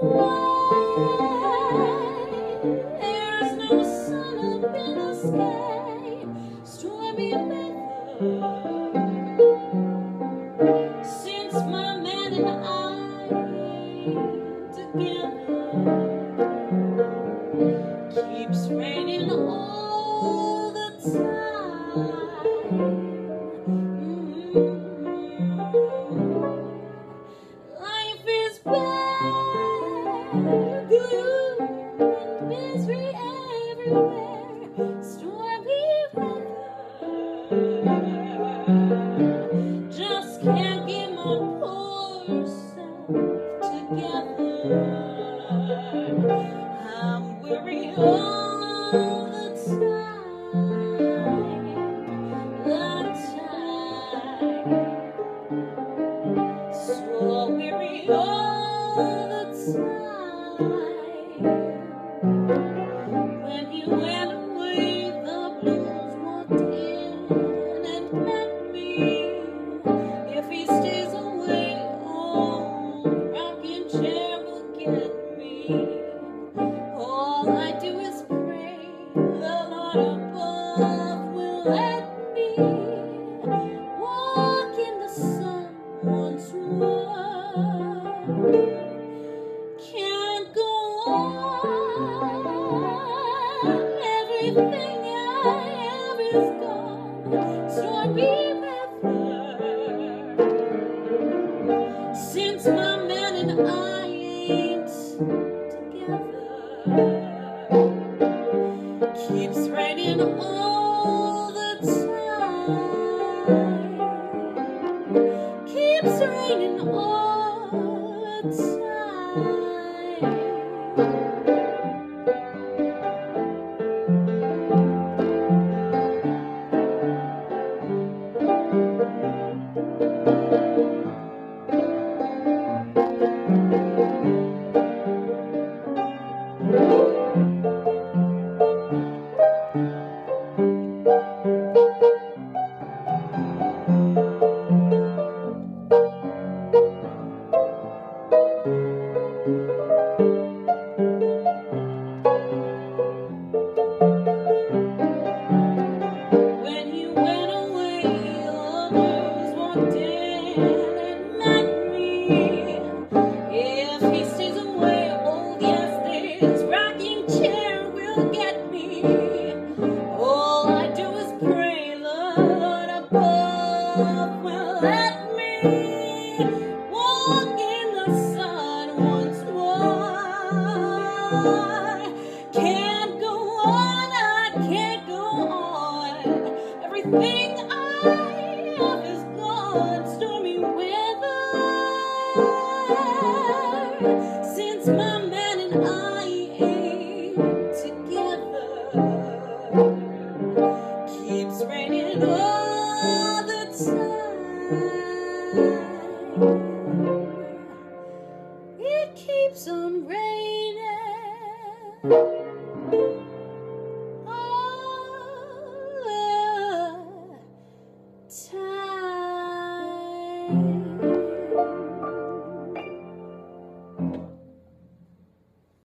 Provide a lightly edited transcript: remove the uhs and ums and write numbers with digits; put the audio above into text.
why there's no sun up in the sky. Stormy weather, since my man and I together. Keeps raining all the time. Life is bad, good and misery everywhere. Stormy weather, just can't get my poor self together. I'm weary all the time, so weary all the time. When he went away, the blues walked in and met me. If he stays away, oh, the rocking chair will get me. All I do is pray the Lord above will let me walk in the sun once more. Can't go on, everything I have is gone. Stormy weather, since my man and I ain't together. Keeps raining all the time. Keeps raining all the time. When he went away, others walked in and met me. If he stays away, old yesterday's rocking chair will get me. All I do is pray the Lord above will let me walk in the sun once more. Can't go on, I can't go on. Everything I have is gone. Stormy weather, since my man and I ain't together. Keeps raining all the time. It keeps on raining.